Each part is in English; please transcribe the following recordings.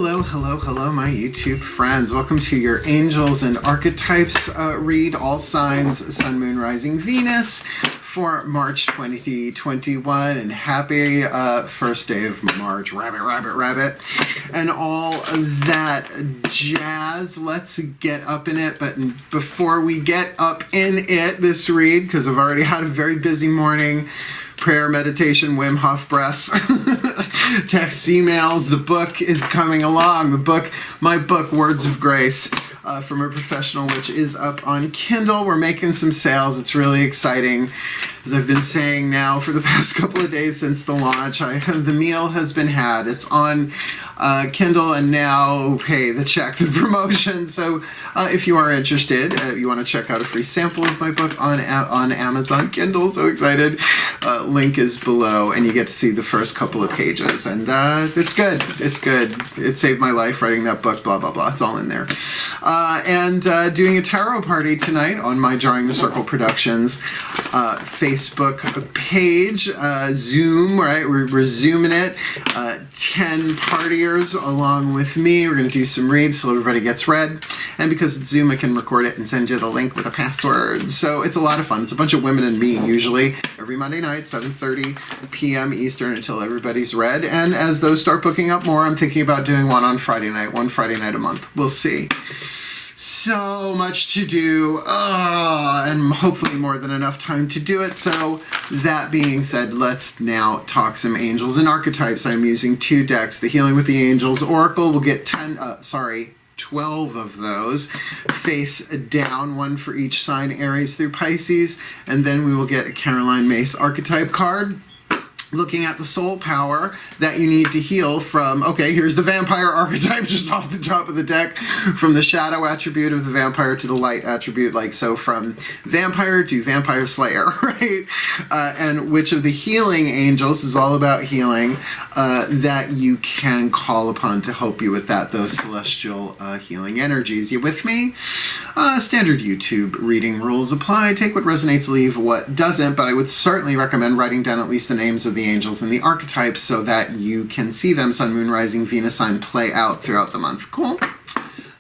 Hello, hello, hello, my YouTube friends. Welcome to your Angels and Archetypes read, all signs, Sun, Moon, Rising, Venus for March 2021. And happy first day of March, rabbit, and all that jazz. Let's get up in it. But before we get up in it, this read, because I've already had a very busy morning, prayer, meditation, Wim Hof breath, text, emails. The book is coming along. My book, Words of Grace, from a Professional Witch, is up on Kindle. We're making some sales. It's really exciting. As I've been saying now for the past couple of days since the launch, the meal has been had. It's on Kindle, and now, hey, the check, the promotion. So if you are interested, you want to check out a free sample of my book on Amazon Kindle. So excited. Link is below, and you get to see the first couple of pages. And it's good. It's good. It saved my life writing that book, blah, blah, blah. It's all in there. And doing a tarot party tonight on my Drawing the Circle Productions Facebook page. Zoom, right? We're zooming it. 10 partiers along with me. We're going to do some reads so everybody gets read. And because it's Zoom, I can record it and send you the link with a password. So it's a lot of fun. It's a bunch of women and me, usually, every Monday night, 7:30 p.m. Eastern, until everybody's read. And as those start booking up more, I'm thinking about doing one on Friday night, one Friday night a month. We'll see. So much to do, and hopefully more than enough time to do it. So that being said, let's now talk some angels and archetypes. I'm using 2 decks. The Healing with the Angels Oracle. We'll get 12 of those face down, one for each sign, Aries through Pisces, and then we will get a Caroline Myss archetype card, looking at the soul power that you need to heal from. Okay, here's the vampire archetype just off the top of the deck, from the shadow attribute of the vampire to the light attribute, like so, from vampire to vampire slayer, right? And which of the healing angels is all about healing that you can call upon to help you with that, those celestial healing energies. You with me? Standard YouTube reading rules apply. Take what resonates, leave what doesn't, but I would certainly recommend writing down at least the names of the angels and the archetypes so that you can see them, Sun, Moon, Rising, Venus sign, play out throughout the month. Cool.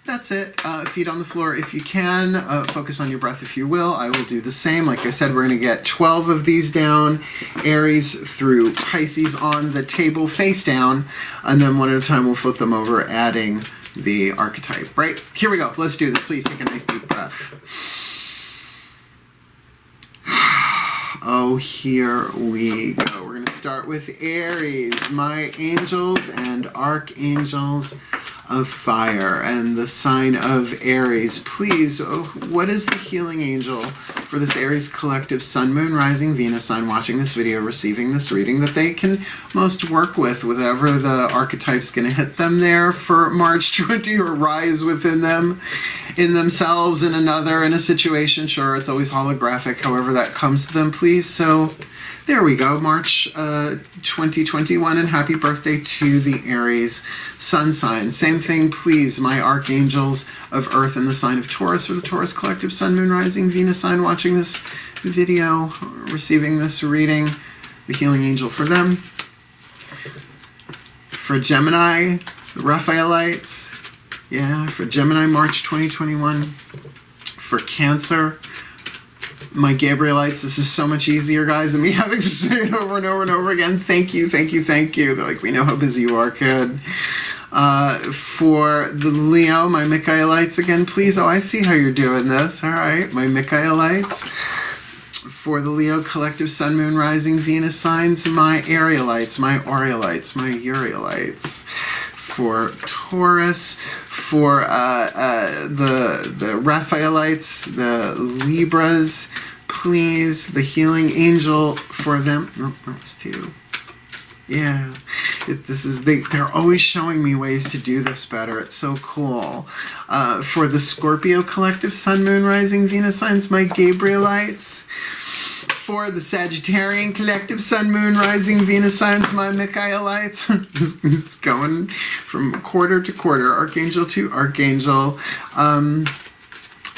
That's it. Feet on the floor if you can. Focus on your breath if you will. I will do the same. Like I said, we're going to get 12 of these down, Aries through Pisces on the table face down, and then one at a time we'll flip them over, adding the archetype. Right? Here we go. Let's do this. Please take a nice deep breath. Oh, here we go. We're going to start with Aries, my angels and archangels of fire, and the sign of Aries. Please, what is the healing angel for this Aries collective, Sun, Moon, Rising, Venus sign, watching this video, receiving this reading, that they can most work with, whatever the archetype's going to hit them there for March 20, or rise within them, in themselves, in another, in a situation. Sure, it's always holographic, however that comes to them, please. So there we go, March 2021, and happy birthday to the Aries sun sign. Same thing, please, my archangels of Earth and the sign of Taurus, for the Taurus collective, Sun, Moon, Rising, Venus sign, watching this video, receiving this reading, the healing angel for them. For Gemini, the Raphaelites, yeah, for Gemini, March 2021. For Cancer, my Gabrielites. This is so much easier, guys, than me having to say it over and over and over again. Thank you, thank you, thank you. They're like, we know how busy you are, kid. For the Leo, my Michaelites again, please. Oh, I see how you're doing this. All right, my Michaelites. For the Leo collective, Sun, Moon, Rising, Venus signs, my Arielites, my Aureolites, my Urielites. For Taurus, for the Raphaelites, the Libras, please, the healing angel for them. Oh, that was 2. Yeah, they're always showing me ways to do this better. It's so cool. For the Scorpio collective, Sun, Moon, Rising, Venus signs, my Gabrielites. For the Sagittarian collective, Sun, Moon, Rising, Venus signs, my Michaelites. It's going from quarter to quarter, archangel to archangel.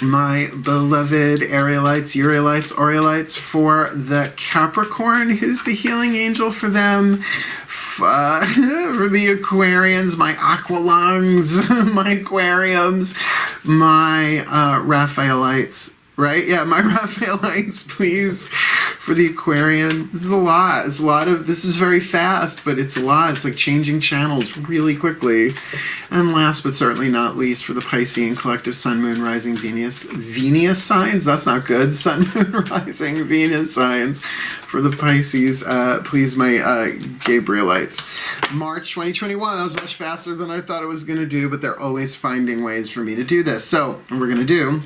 My beloved Arielites, Urielites, Aureolites. For the Capricorn, who's the healing angel for them. for the Aquarians, my aqualungs, my aquariums, my Raphaelites, right? Yeah, my Raphaelites, please, for the Aquarian. This is a lot. It's a lot of, this is very fast, but it's a lot. It's like changing channels really quickly. And last but certainly not least, for the Piscean collective Sun, Moon, Rising, Venus signs. That's not good. Sun, Moon, Rising, Venus signs. For the Pisces, please, my Gabrielites. March 2021, that was much faster than I thought it was going to do, but they're always finding ways for me to do this. So, what we're going to do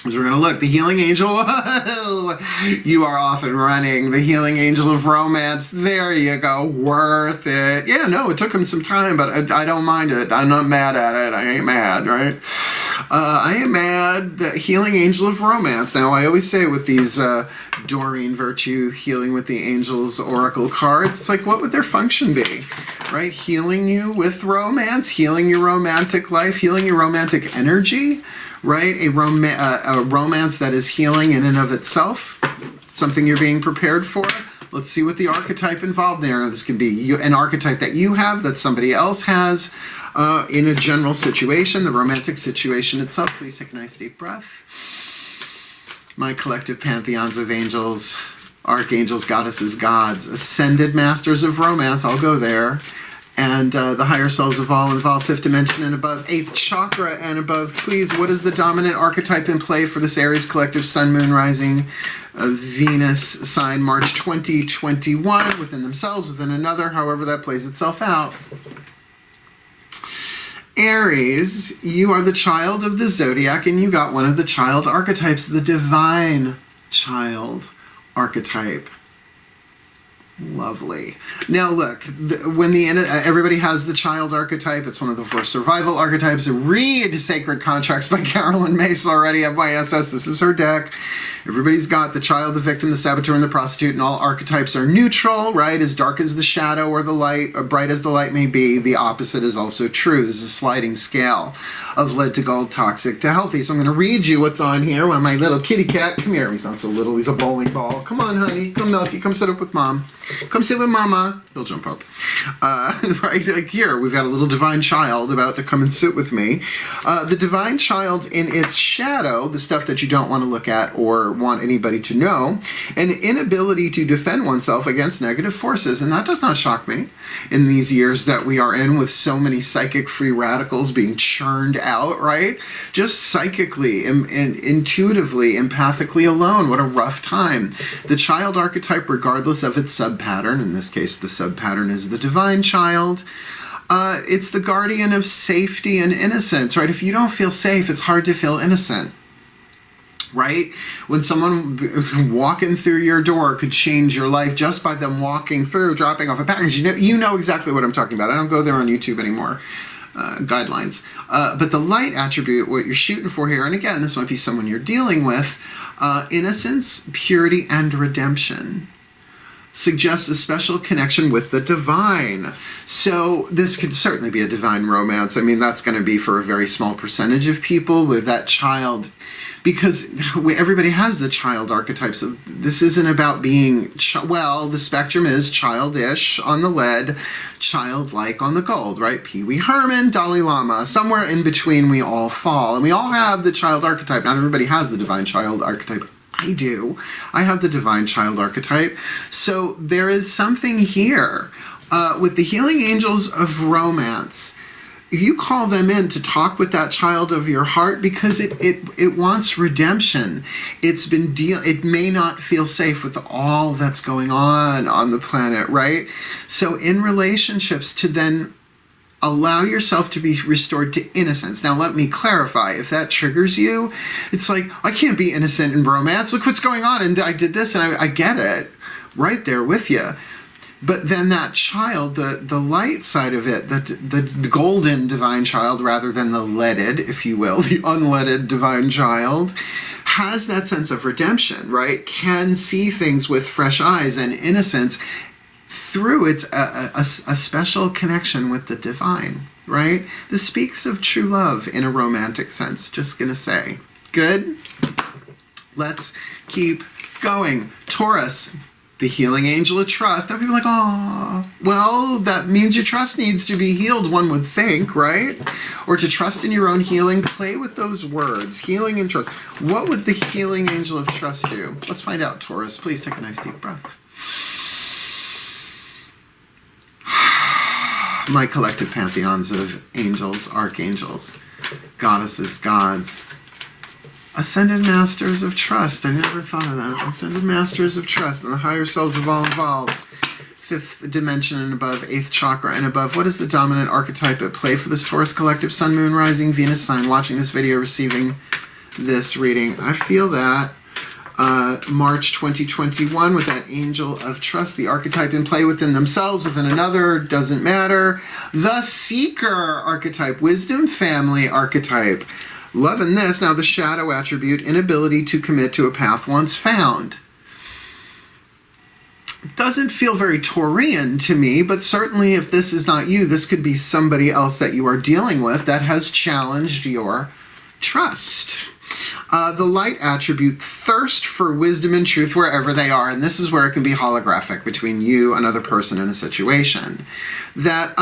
is we're going to look. The Healing Angel, you are off and running. The Healing Angel of Romance, there you go, worth it. Yeah, no, it took him some time, but I don't mind it. I'm not mad at it. I ain't mad, right? I am mad. The Healing Angel of Romance. Now, I always say with these Doreen Virtue Healing with the Angels Oracle cards, it's like, what would their function be? Right? Healing you with romance, healing your romantic life, healing your romantic energy, right? A romance that is healing in and of itself, something you're being prepared for. Let's see what the archetype involved there. Now, this can be an archetype that you have, that somebody else has, in a general situation, the romantic situation itself. Please take a nice deep breath. My collective pantheons of angels, archangels, goddesses, gods, ascended masters of romance, I'll go there, and the higher selves of all involved, 5th dimension and above, 8th chakra and above. Please, what is the dominant archetype in play for this Aries collective Sun, Moon, Rising, Venus sign, March 2021, within themselves, within another, however that plays itself out? Aries, you are the child of the zodiac, and you got one of the child archetypes, the divine child archetype. Lovely. Now look, when everybody has the child archetype, it's one of the 4 survival archetypes. Read Sacred Contracts by Carolyn Mace already at MYSS. This is her deck. Everybody's got the child, the victim, the saboteur, and the prostitute, and all archetypes are neutral, right? As dark as the shadow or the light, or bright as the light may be, the opposite is also true. This is a sliding scale of lead to gold, toxic to healthy. So I'm going to read you what's on here. Well, my little kitty cat, come here. He's not so little. He's a bowling ball. Come on, honey. Come, Milky. Come sit up with Mom. Come sit with Mama. He'll jump up. Right, like here, we've got a little divine child about to come and sit with me. The divine child in its shadow, the stuff that you don't want to look at or want anybody to know, an inability to defend oneself against negative forces. And that does not shock me in these years that we are in, with so many psychic free radicals being churned out, right? Just psychically, intuitively, empathically alone. What a rough time. The child archetype, regardless of its sub-pattern, in this case the sub-pattern is the divine child, it's the guardian of safety and innocence, right? If you don't feel safe, it's hard to feel innocent. Right? When someone walking through your door could change your life just by them walking through, dropping off a package. You know exactly what I'm talking about. I don't go there on YouTube anymore. Guidelines. But the light attribute, what you're shooting for here, and again, this might be someone you're dealing with, innocence, purity, and redemption, suggests a special connection with the divine. So this could certainly be a divine romance. I mean, that's going to be for a very small percentage of people with that child, because everybody has the child archetype. So this isn't about being, well, the spectrum is childish on the lead, childlike on the gold, right? Pee Wee Herman, Dalai Lama, somewhere in between we all fall. And we all have the child archetype. Not everybody has the divine child archetype. I do. I have the divine child archetype. So there is something here with the healing angels of romance. If you call them in to talk with that child of your heart, because it wants redemption. It may not feel safe with all that's going on the planet, right? So in relationships, to then allow yourself to be restored to innocence. Now, let me clarify. If that triggers you, it's like, I can't be innocent in romance. Look what's going on. And I did this, and I get it. Right there with you. But then that child, the light side of it, the golden divine child, rather than the leaded, if you will, the unleaded divine child, has that sense of redemption, right? Can see things with fresh eyes and innocence through its a special connection with the divine, right? This speaks of true love in a romantic sense, just gonna say. Good? Let's keep going. Taurus. The healing angel of trust. Now people are like, oh, well, that means your trust needs to be healed, one would think, right? Or to trust in your own healing. Play with those words, healing and trust. What would the healing angel of trust do? Let's find out, Taurus. Please take a nice deep breath. My collective pantheons of angels, archangels, goddesses, gods. Ascended masters of trust. I never thought of that. Ascended masters of trust and the higher selves of all involved. 5th dimension and above, 8th chakra and above. What is the dominant archetype at play for this Taurus collective sun, moon, rising, Venus sign watching this video, receiving this reading? I feel that March 2021 with that angel of trust, the archetype in play within themselves, within another, doesn't matter. The seeker archetype, wisdom family archetype. Loving this. Now the shadow attribute, inability to commit to a path once found. Doesn't feel very Taurian to me, but certainly if this is not you, this could be somebody else that you are dealing with that has challenged your trust. The light attribute, thirst for wisdom and truth wherever they are, and this is where it can be holographic between you, another person, in a situation. That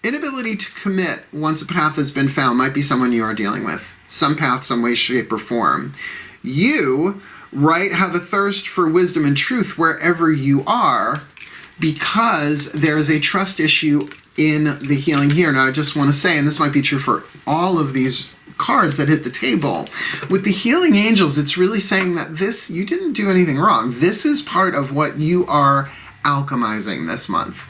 inability to commit once a path has been found might be someone you are dealing with. Some path, some way, shape, or form. You, right, have a thirst for wisdom and truth wherever you are because there's a trust issue in the healing here. Now, I just want to say, and this might be true for all of these cards that hit the table, with the healing angels, it's really saying that this, you didn't do anything wrong. This is part of what you are alchemizing this month.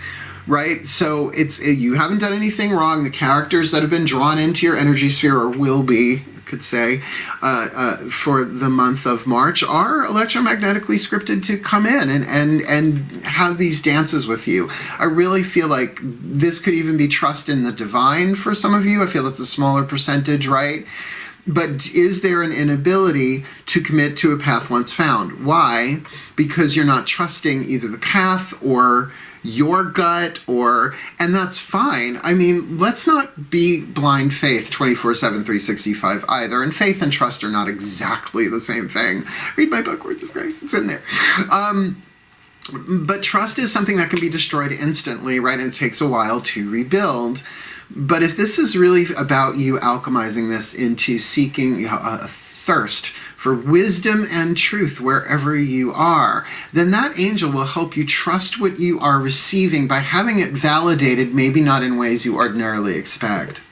Right? So it's, you haven't done anything wrong. The characters that have been drawn into your energy sphere, or will be, could say, for the month of March, are electromagnetically scripted to come in and have these dances with you. I really feel like this could even be trust in the divine for some of you. I feel it's a smaller percentage, right? But is there an inability to commit to a path once found? Why? Because you're not trusting either the path or your gut, and that's fine. I mean, let's not be blind faith 24/7, 365 either. And faith and trust are not exactly the same thing. Read my book, Words of Grace, it's in there. But trust is something that can be destroyed instantly, right? And it takes a while to rebuild. But if this is really about you alchemizing this into seeking a thirst for wisdom and truth wherever you are, then that angel will help you trust what you are receiving by having it validated, maybe not in ways you ordinarily expect.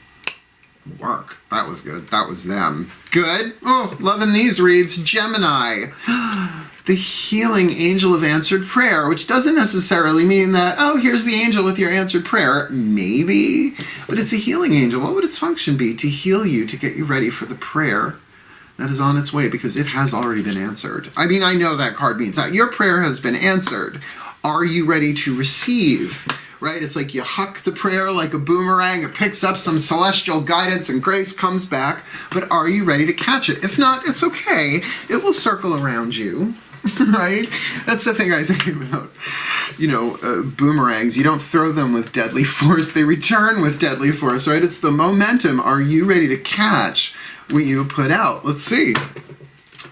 Work. That was good. That was them. Good. Oh, loving these reads. Gemini. The healing angel of answered prayer, which doesn't necessarily mean that, oh, here's the angel with your answered prayer. Maybe. But it's a healing angel. What would its function be? To heal you, to get you ready for the prayer that is on its way, because it has already been answered. I mean, I know that card means that your prayer has been answered. Are you ready to receive? Right? It's like you huck the prayer like a boomerang. It picks up some celestial guidance and grace comes back. But are you ready to catch it? If not, it's okay. It will circle around you. Right? That's the thing I say about, boomerangs. You don't throw them with deadly force. They return with deadly force, right? It's the momentum. Are you ready to catch what you put out? Let's see.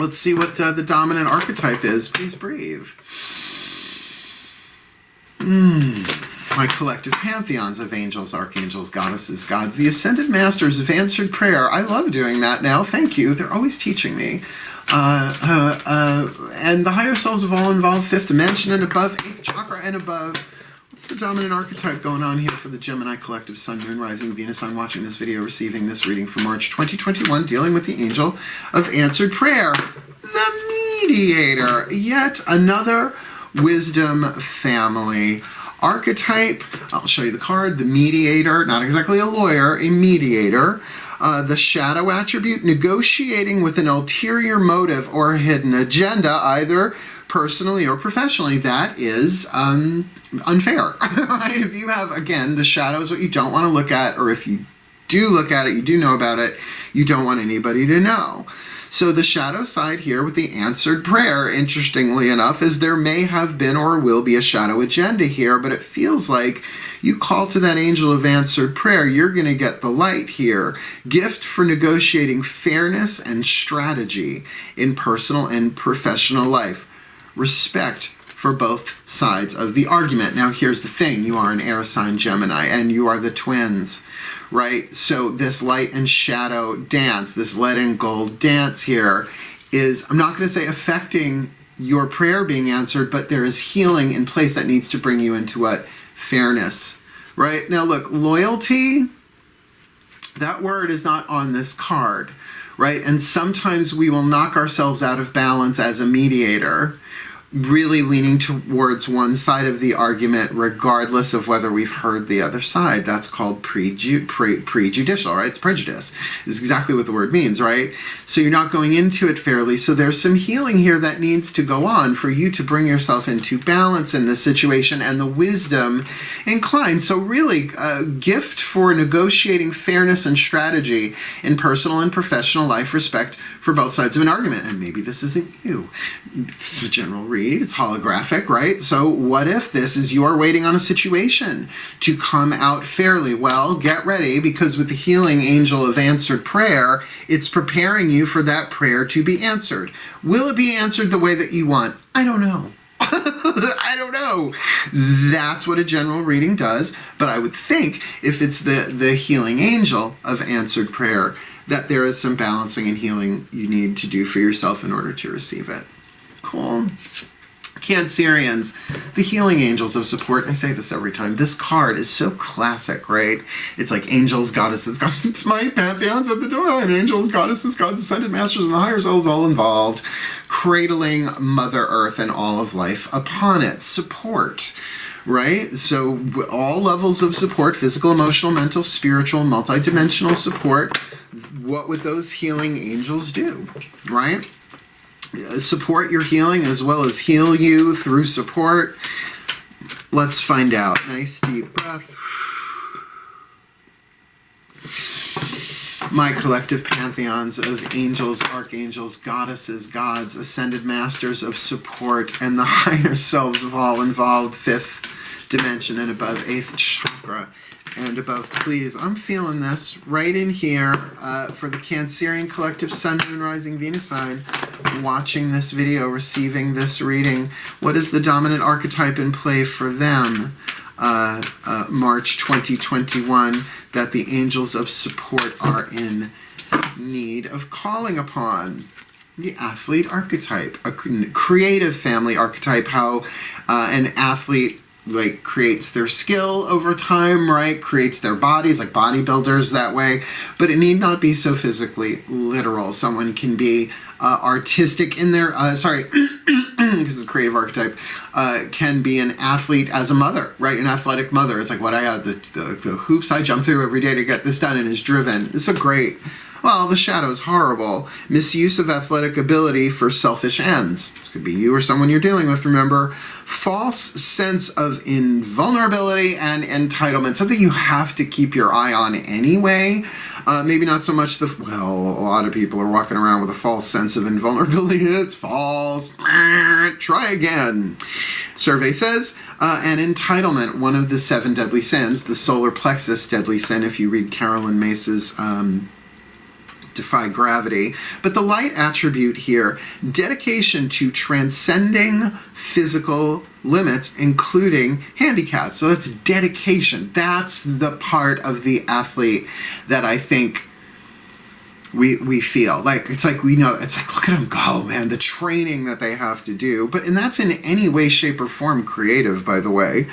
Let's see what the dominant archetype is. Please breathe. My collective pantheons of angels, archangels, goddesses, gods, the ascended masters of answered prayer. I love doing that now. Thank you. They're always teaching me. And the higher selves of all involved, 5th dimension and above, 8th chakra and above. What's the dominant archetype going on here for the Gemini collective sun, moon, rising, Venus? I'm watching this video, receiving this reading for March 2021, dealing with the angel of answered prayer. The mediator. Yet another wisdom family archetype. I'll show you the card. The mediator, not exactly a lawyer, a mediator. The shadow attribute, negotiating with an ulterior motive or a hidden agenda, either personally or professionally. That is unfair. Right? If you have, again, the shadow is what you don't want to look at, or if you do look at it, you do know about it, you don't want anybody to know. So the shadow side here with the answered prayer, interestingly enough, is there may have been or will be a shadow agenda here, but it feels like you call to that angel of answered prayer, you're going to get the light here. Gift for negotiating fairness and strategy in personal and professional life. respect for both sides of the argument. Now, here's the thing. You are an air sign Gemini, and you are the twins, right? So this light and shadow dance, this lead and gold dance here is, I'm not going to say affecting your prayer being answered, but there is healing in place that needs to bring you into what? Fairness, right? Now, look, loyalty, that word is not on this card, right? And sometimes we will knock ourselves out of balance as a mediator, really leaning towards one side of the argument regardless of whether we've heard the other side. That's called prejudicial, right? It's prejudice. It's exactly what the word means, right? So you're not going into it fairly. So there's some healing here that needs to go on for you to bring yourself into balance in this situation and the wisdom inclined. So really a gift for negotiating fairness and strategy in personal and professional life, respect for both sides of an argument. And maybe this isn't you. This is a general read. It's holographic, right? So what if this is you're waiting on a situation to come out fairly? Well, get ready, because with the healing angel of answered prayer, it's preparing you for that prayer to be answered. Will it be answered the way that you want? I don't know. I don't know. That's what a general reading does. But I would think if it's the healing angel of answered prayer, that there is some balancing and healing you need to do for yourself in order to receive it. Cool. Cancerians, the healing angels of support. I say this every time. This card is so classic, right? It's like angels, goddesses, gods. It's my pantheons of the divine. Angels, goddesses, gods, ascended masters, and the higher selves all involved. Cradling Mother Earth and all of life upon it. Support, right? So all levels of support, physical, emotional, mental, spiritual, multidimensional support. What would those healing angels do, right? Support your healing as well as heal you through support. Let's find out. Nice deep breath. My collective pantheons of angels, archangels, goddesses, gods, ascended masters of support, and the higher selves of all involved, fifth dimension and above, eighth chakra and above, please. I'm feeling this right in here for the Cancerian collective Sun, Moon, Rising, Venus sign, watching this video, receiving this reading. What is the dominant archetype in play for them? March 2021, that the angels of support are in need of calling upon. The athlete archetype, a creative family archetype, how an athlete like creates their skill over time, right? Creates their bodies, like bodybuilders that way. But it need not be so physically literal. Someone can be artistic in their, because it's a creative archetype, can be an athlete as a mother, right? An athletic mother. It's like what I have, the hoops I jump through every day to get this done and is driven. It's a great, well, the shadow is horrible. Misuse of athletic ability for selfish ends. This could be you or someone you're dealing with, remember. False sense of invulnerability and entitlement. Something you have to keep your eye on anyway. Maybe not so much well, a lot of people are walking around with a false sense of invulnerability. It's false. Try again. Survey says, an entitlement, one of the 7 deadly sins, the solar plexus deadly sin, if you read Carolyn Mace's Defy Gravity. But the light attribute here, dedication to transcending physical limits, including handicaps. So that's dedication. That's the part of the athlete that I think we feel like, it's like we know, it's like, look at them go, man, the training that they have to do. And that's in any way, shape, or form creative, by the way.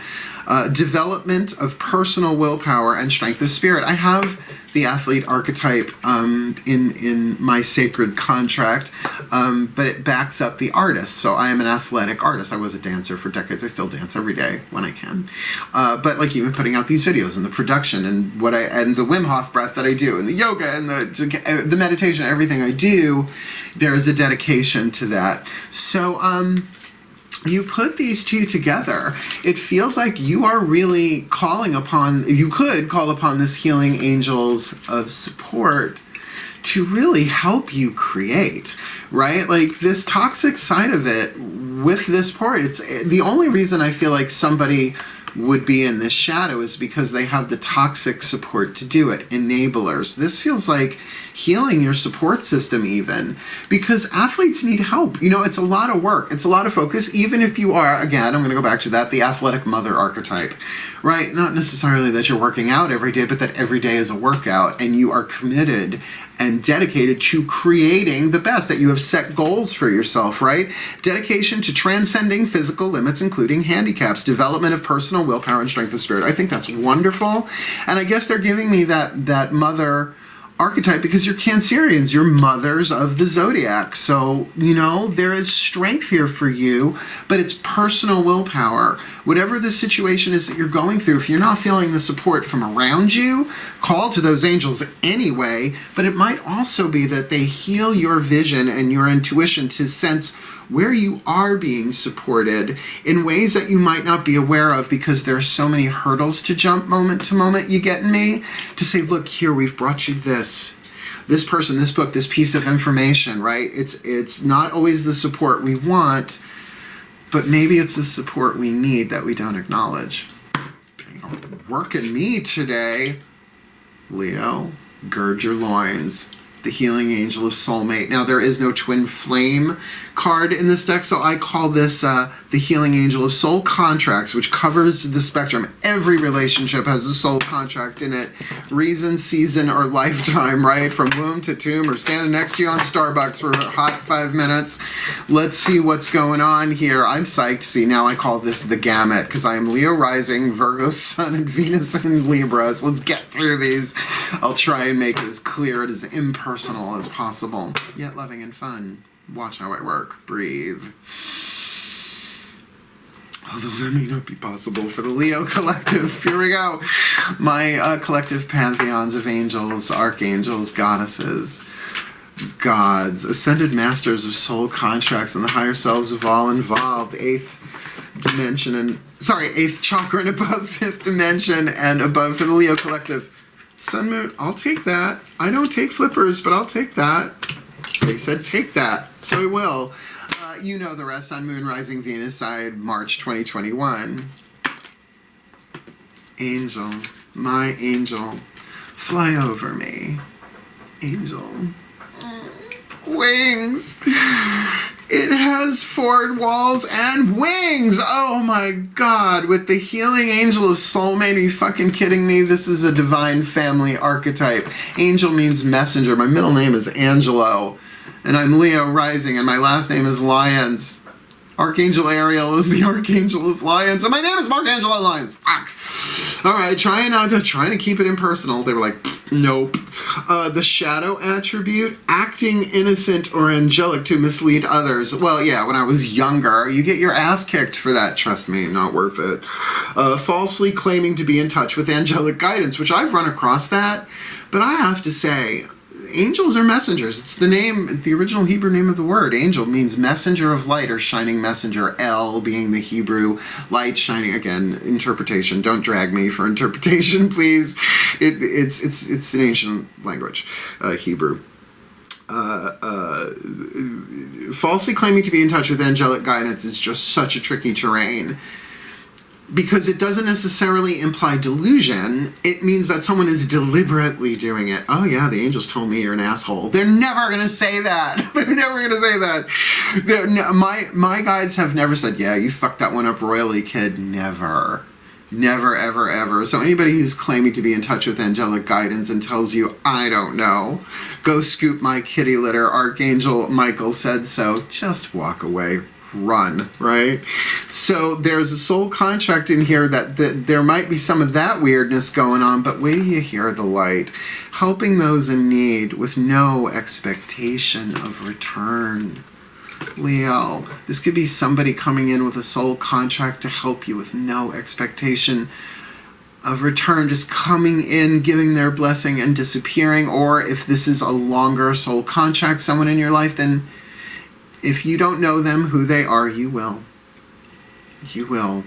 Development of personal willpower and strength of spirit. I have the athlete archetype in my sacred contract, but it backs up the artist. So I am an athletic artist. I was a dancer for decades. I still dance every day when I can. But like even putting out these videos and the production and and the Wim Hof breath that I do and the yoga and the meditation, everything I do, there is a dedication to that. So you put these two together, it feels like you are really calling upon, you could call upon this healing angels of support to really help you create, right? Like this toxic side of it with this part, it's the only reason I feel like somebody would be in this shadow is because they have the toxic support to do it, enablers. This feels like healing your support system even, because athletes need help. You know, it's a lot of work. It's a lot of focus, even if you are, again, I'm going to go back to that, the athletic mother archetype, right? Not necessarily that you're working out every day, but that every day is a workout and you are committed and dedicated to creating the best, that you have set goals for yourself, right? Dedication to transcending physical limits, including handicaps, development of personal willpower and strength of spirit. I think that's wonderful. And I guess they're giving me that mother archetype because you're Cancerians, you're mothers of the zodiac. So, you know, there is strength here for you, but it's personal willpower. Whatever the situation is that you're going through, if you're not feeling the support from around you, call to those angels anyway, but it might also be that they heal your vision and your intuition to sense where you are being supported in ways that you might not be aware of because there are so many hurdles to jump moment to moment. You getting me? To say, look, here, we've brought you this person, this book, this piece of information, right? It's not always the support we want, but maybe it's the support we need that we don't acknowledge. Working me today, Leo, gird your loins. The healing angel of soulmate. Now, there is no twin flame card in this deck, so I call this the healing angel of soul contracts, which covers the spectrum. Every relationship has a soul contract in it. Reason, season, or lifetime, right? From womb to tomb, or standing next to you on Starbucks for a hot 5 minutes. Let's see what's going on here. I'm psyched. See, now I call this the gamut, because I am Leo rising, Virgo sun, and Venus in Libra. So let's get through these. I'll try and make it as clear and as impersonal as possible, yet loving and fun. Watch how I work. Breathe. Although that may not be possible for the Leo collective. Here we go. My collective pantheons of angels, archangels, goddesses, gods, ascended masters of soul contracts, and the higher selves of all involved. Eighth chakra and above, fifth dimension and above for the Leo collective. Sun, moon, I'll take that. I don't take flippers, but I'll take that. They said take that, so we will. You know the rest. Sun, moon, rising, Venus side, March 2021. Angel, my angel, fly over me. Angel. Wings. It has four walls and wings. Oh my God. With the healing angel of soulmate. Are you fucking kidding me? This is a divine family archetype. Angel means messenger. My middle name is Angelo. And I'm Leo rising. And my last name is Lyons. Archangel Ariel is the Archangel of Lyons. And my name is Angelo Lyons. Fuck. Alright, trying to keep it impersonal. They were like, nope. The shadow attribute, acting innocent or angelic to mislead others. Well, yeah, when I was younger, you get your ass kicked for that. Trust me, not worth it. Falsely claiming to be in touch with angelic guidance, which I've run across that. But I have to say, angels are messengers. It's the name, the original Hebrew name of the word. Angel means messenger of light or shining messenger. El being the Hebrew light shining. Again, interpretation. Don't drag me for interpretation, please. It's an ancient language, Hebrew. Falsely claiming to be in touch with angelic guidance is just such a tricky terrain. Because it doesn't necessarily imply delusion. It means that someone is deliberately doing it. Oh yeah, the angels told me you're an asshole. They're never going to say that. They're never going to say that. My guides have never said, yeah, you fucked that one up royally, kid. Never. Never, ever, ever. So anybody who's claiming to be in touch with angelic guidance and tells you, I don't know, go scoop my kitty litter, Archangel Michael said so, just walk away. Run, right? So there's a soul contract in here that there might be some of that weirdness going on, but wait till you hear the light. Helping those in need with no expectation of return. Leo, this could be somebody coming in with a soul contract to help you with no expectation of return, just coming in, giving their blessing and disappearing. Or if this is a longer soul contract, someone in your life, then if you don't know them, who they are, you will. You will.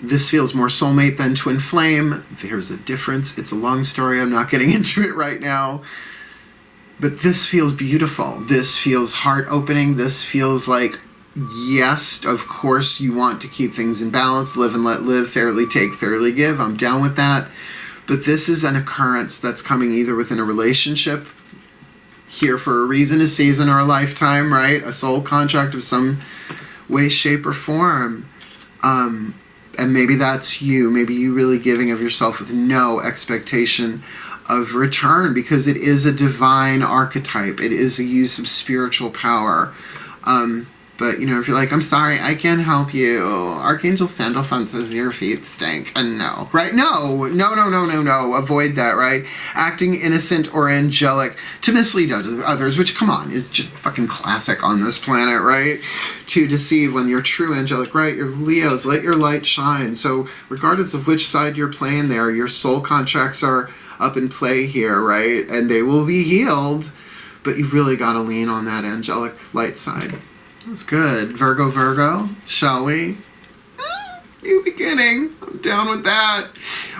This feels more soulmate than twin flame. There's a difference. It's a long story. I'm not getting into it right now. But this feels beautiful. This feels heart-opening. This feels like yes, of course, you want to keep things in balance, live and let live, fairly take, fairly give. I'm down with that. But this is an occurrence that's coming either within a relationship, here for a reason, a season, or a lifetime, right? A soul contract of some way, shape, or form. And maybe that's you. Maybe you really giving of yourself with no expectation of return, because it is a divine archetype. It is a use of spiritual power. But, you know, if you're like, I'm sorry, I can't help you. Archangel Sandalphon says your feet stink. And no, right? No. Avoid that, right? Acting innocent or angelic to mislead others, which, come on, is just fucking classic on this planet, right? To deceive when you're true angelic, right? You're Leos, let your light shine. So regardless of which side you're playing there, your soul contracts are up in play here, right? And they will be healed, but you really got to lean on that angelic light side. That's good. Virgo, shall we? New beginning. I'm down with that.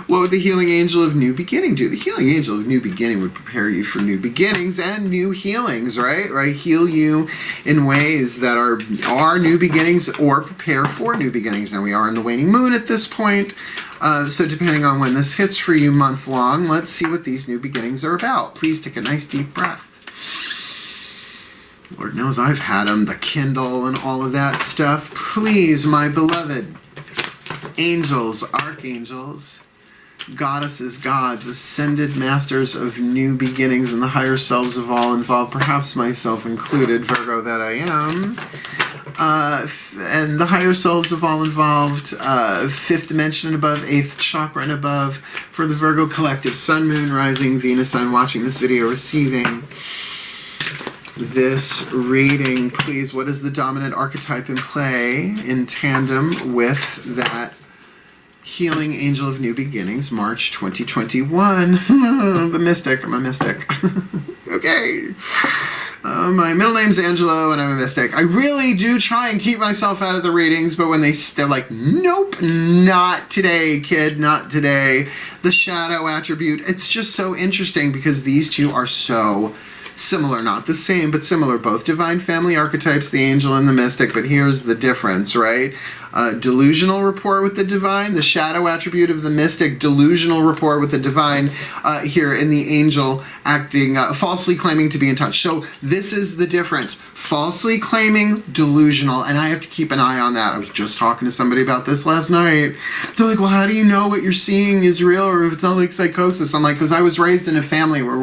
What would the healing angel of new beginning do? The healing angel of new beginning would prepare you for new beginnings and new healings, right? Right? Heal you in ways that are new beginnings, or prepare for new beginnings. Now we are in the waning moon at this point. So depending on when this hits for you month long, let's see what these new beginnings are about. Please take a nice deep breath. Lord knows I've had them, the Kindle and all of that stuff. Please, my beloved angels, archangels, goddesses, gods, ascended masters of new beginnings, and the higher selves of all involved, perhaps myself included, Virgo that I am, and the higher selves of all involved, fifth dimension and above, eighth chakra and above, for the Virgo collective, sun, moon, rising, Venus, sun, watching this video, receiving this reading. Please, what is the dominant archetype in play in tandem with that healing angel of new beginnings, March 2021? The mystic. I'm a mystic. Okay. My middle name's Angelo, and I'm a mystic. I really do try and keep myself out of the readings, but when they're like, nope, not today, kid, not today. The shadow attribute. It's just so interesting because these two are so similar, not the same, but similar. Both divine family archetypes, the angel and the mystic, but here's the difference, right? Delusional rapport with the divine, the shadow attribute of the mystic, delusional rapport with the divine, here in the angel acting, falsely claiming to be in touch. So this is the difference. Falsely claiming, delusional, and I have to keep an eye on that. I was just talking to somebody about this last night. They're like, well, how do you know what you're seeing is real or if it's not like psychosis? I'm like, because I was raised in a family where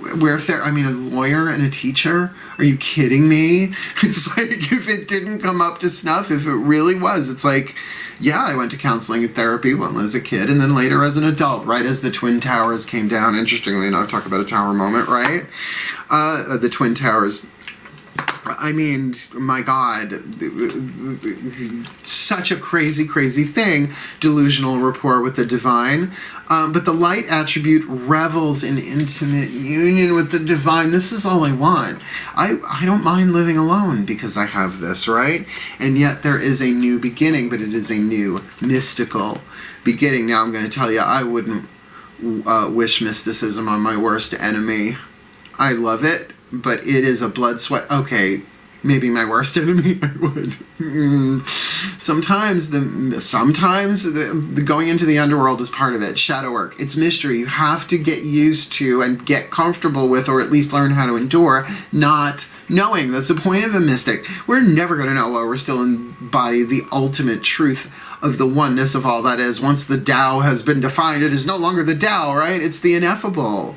a lawyer and a teacher? Are you kidding me? It's like, if it didn't come up to snuff, if it really was, it's like, yeah, I went to counseling and therapy when I was a kid, and then later as an adult, right as the Twin Towers came down. Interestingly enough, talk about a tower moment, right? The Twin Towers. I mean, my God, such a crazy, crazy thing. Delusional rapport with the divine. But the light attribute revels in intimate union with the divine. This is all I want. I don't mind living alone because I have this, right? And yet there is a new beginning, but it is a new mystical beginning. Now I'm going to tell you, I wouldn't wish mysticism on my worst enemy. I love it, but it is a blood, sweat. Okay, maybe my worst enemy, I would. Sometimes the going into the underworld is part of it. Shadow work. It's mystery. You have to get used to and get comfortable with, or at least learn how to endure, not knowing. That's the point of a mystic. We're never going to know while we're still embody the ultimate truth of the oneness of all that is. Once the Tao has been defined, it is no longer the Tao, right? It's the ineffable.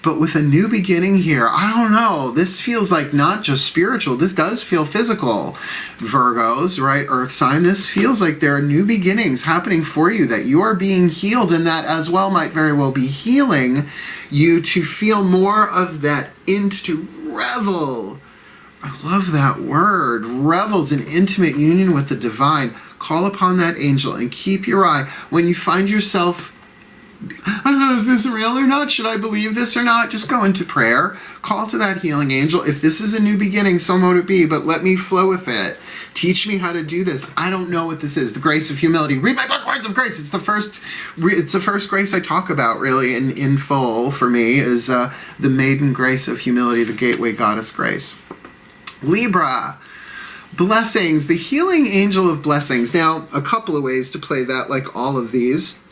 But with a new beginning here, I don't know, this feels like not just spiritual, this does feel physical. Virgos, right, earth sign, this feels like there are new beginnings happening for you, that you are being healed, and that as well might very well be healing you to feel more of that to revel. I love that word, revels in intimate union with the divine. Call upon that angel and keep your eye. When you find yourself, I don't know, is this real or not? Should I believe this or not? Just go into prayer. Call to that healing angel. If this is a new beginning, so mote it be, but let me flow with it. Teach me how to do this. I don't know what this is. The grace of humility. Read my book, Words of Grace. It's the first grace I talk about, really, in full for me, is the maiden grace of humility, the gateway goddess grace. Libra. Blessings, the healing angel of blessings. Now, a couple of ways to play that, like all of these.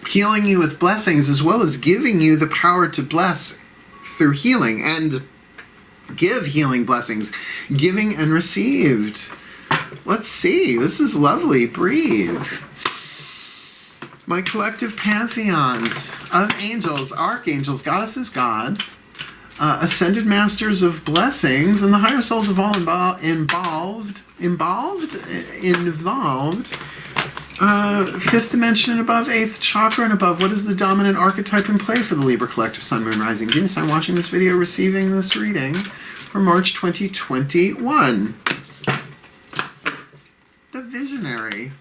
Healing you with blessings, as well as giving you the power to bless through healing and give healing blessings, giving and received. Let's see. This is lovely. Breathe. My collective pantheons of angels, archangels, goddesses, gods, ascended masters of blessings, and the higher souls of all involved. Fifth dimension and above, eighth chakra and above. What is the dominant archetype in play for the Libra collective Sun, Moon, Rising, Venus? I'm watching this video, receiving this reading for March 2021. The visionary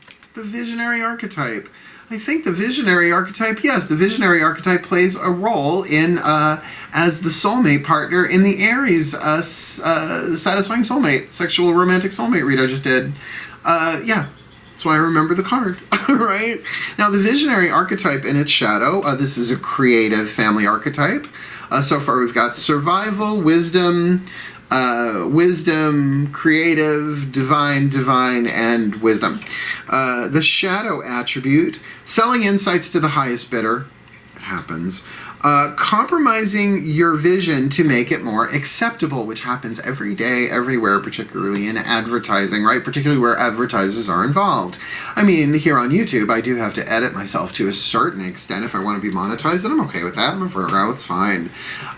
archetype. I think the visionary archetype, yes, the visionary archetype plays a role in as the soulmate partner in the Aries satisfying soulmate, sexual romantic soulmate read I just did. Yeah. That's why I remember the card, right? Now, the visionary archetype in its shadow, this is a creative family archetype. So far, we've got survival, wisdom, creative, divine, and wisdom. The shadow attribute, selling insights to the highest bidder. It happens. Compromising your vision to make it more acceptable, which happens every day, everywhere, particularly in advertising, right? Particularly where advertisers are involved. I mean, here on YouTube, I do have to edit myself to a certain extent if I want to be monetized, and I'm okay with that. I'm a Virgo, it's fine.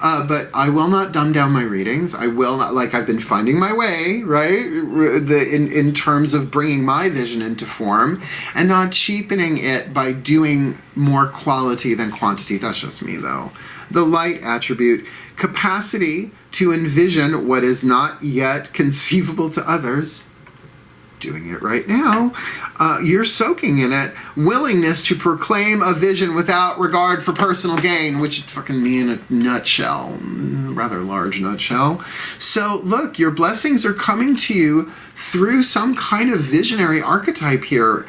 But I will not dumb down my readings. I will not, like I've been finding my way, right? In terms of bringing my vision into form and not cheapening it by doing more quality than quantity. That's just me, though. The light attribute, capacity to envision what is not yet conceivable to others, doing it right now, you're soaking in it, willingness to proclaim a vision without regard for personal gain, which is fucking me in a nutshell, rather large nutshell. So look, your blessings are coming to you through some kind of visionary archetype here.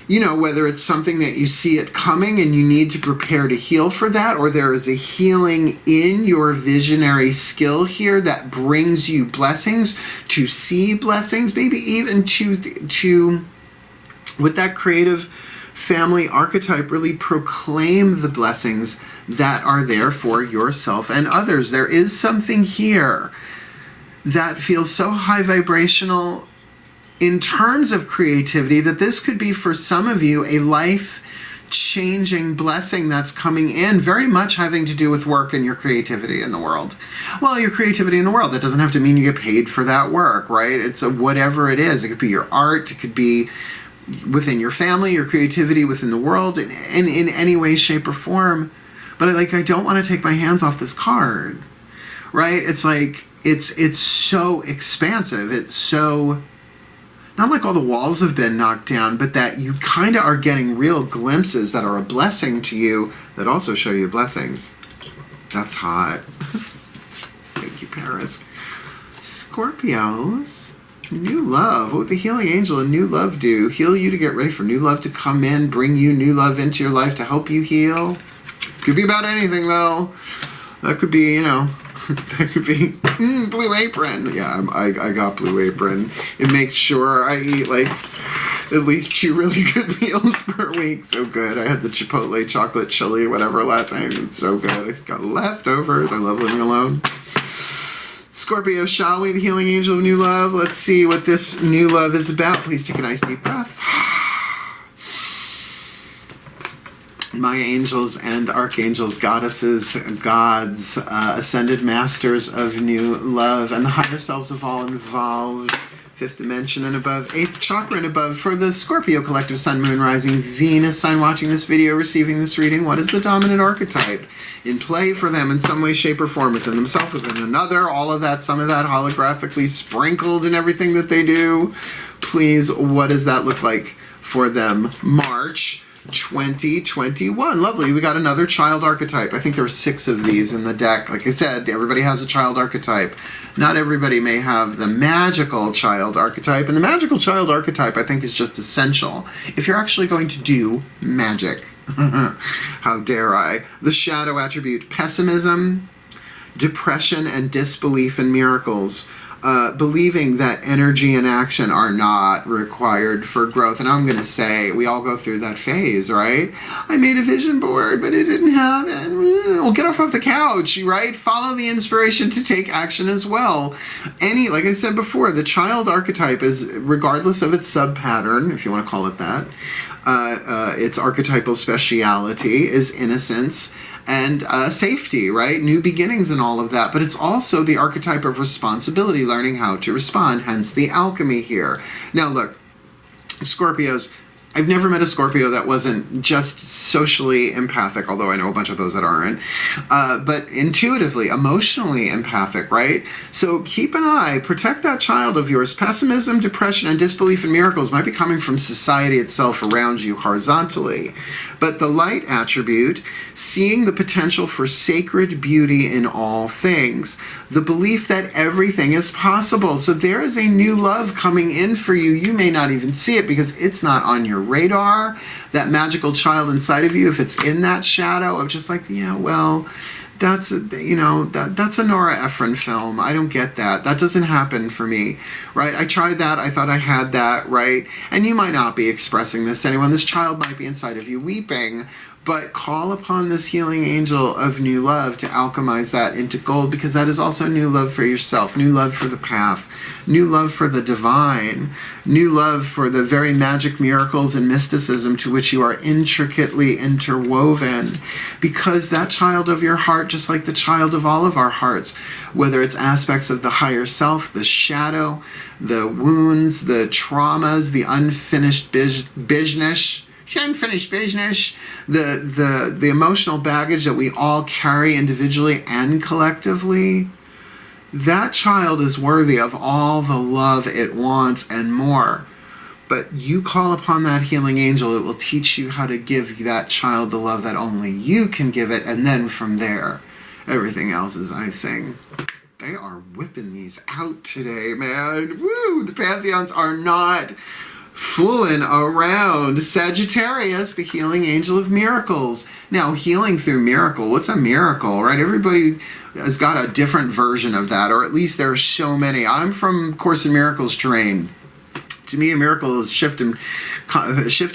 You know, whether it's something that you see it coming and you need to prepare to heal for that, or there is a healing in your visionary skill here that brings you blessings, to see blessings, maybe even to with that creative family archetype, really proclaim the blessings that are there for yourself and others. There is something here that feels so high vibrational in terms of creativity that this could be for some of you a life-changing blessing that's coming in, very much having to do with work and your creativity in the world. Well, your creativity in the world, that doesn't have to mean you get paid for that work, right? It's whatever it is. It could be your art, it could be within your family, your creativity within the world, in any way, shape, or form. But I don't want to take my hands off this card, right? It's like, it's so expansive. It's so... not like all the walls have been knocked down, but that you kind of are getting real glimpses that are a blessing to you that also show you blessings. That's hot. Thank you, Paris. Scorpios, new love. What would the healing angel and new love do? Heal you to get ready for new love to come in, bring you new love into your life to help you heal. Could be about anything, though. That could be, you know... that could be Blue Apron. Yeah, I got Blue Apron. It makes sure I eat like at least 2 really good meals per week. So good. I had the Chipotle chocolate chili, whatever, last night. It was so good. I just got leftovers. I love living alone. Scorpio, shall we? The healing angel of new love. Let's see what this new love is about. Please take a nice deep breath. My angels and archangels, goddesses, gods, ascended masters of new love, and the higher selves of all involved, 5th dimension and above, 8th chakra and above. For the Scorpio collective Sun, Moon, Rising, Venus sign watching this video, receiving this reading, what is the dominant archetype in play for them in some way, shape, or form, within themselves, within another, all of that, some of that holographically sprinkled in everything that they do? Please, what does that look like for them? March 2021. Lovely. We got another child archetype. I think there are 6 of these in the deck. Like I said, everybody has a child archetype. Not everybody may have the magical child archetype. And the magical child archetype, I think, is just essential if you're actually going to do magic. How dare I? The shadow attribute, pessimism, depression, and disbelief in miracles. believing that energy and action are not required for growth. And I'm going to say we all go through that phase, right? I made a vision board, but it didn't happen. Well, get off of the couch, right? Follow the inspiration to take action as well. Like I said before, the child archetype is, regardless of its sub-pattern, if you want to call it that, its archetypal speciality is innocence and safety, right? New beginnings and all of that. But it's also the archetype of responsibility, learning how to respond, hence the alchemy here. Now look, Scorpios, I've never met a Scorpio that wasn't just socially empathic, although I know a bunch of those that aren't, but intuitively, emotionally empathic, right? So keep an eye, protect that child of yours. Pessimism, depression, and disbelief in miracles might be coming from society itself around you horizontally. But the light attribute, seeing the potential for sacred beauty in all things, the belief that everything is possible. So there is a new love coming in for you. You may not even see it because it's not on your radar. That magical child inside of you, if it's in that shadow of just like, yeah, well, that's that's a Nora Ephron film. I don't get that. That doesn't happen for me, right? I tried that. I thought I had that, right? And you might not be expressing this to anyone. This child might be inside of you weeping, but call upon this healing angel of new love to alchemize that into gold, because that is also new love for yourself, new love for the path, new love for the divine, new love for the very magic, miracles, and mysticism to which you are intricately interwoven. Because that child of your heart, just like the child of all of our hearts, whether it's aspects of the higher self, the shadow, the wounds, the traumas, the unfinished business, the emotional baggage that we all carry individually and collectively, that child is worthy of all the love it wants and more. But you call upon that healing angel, it will teach you how to give that child the love that only you can give it, and then from there, everything else is icing. They are whipping these out today, man. Woo! The pantheons are not fooling around. Sagittarius, the healing angel of miracles. Now, healing through miracle. What's a miracle, right? Everybody has got a different version of that, or at least there are so many. I'm from Course in Miracles terrain. To me, a miracle is a shift in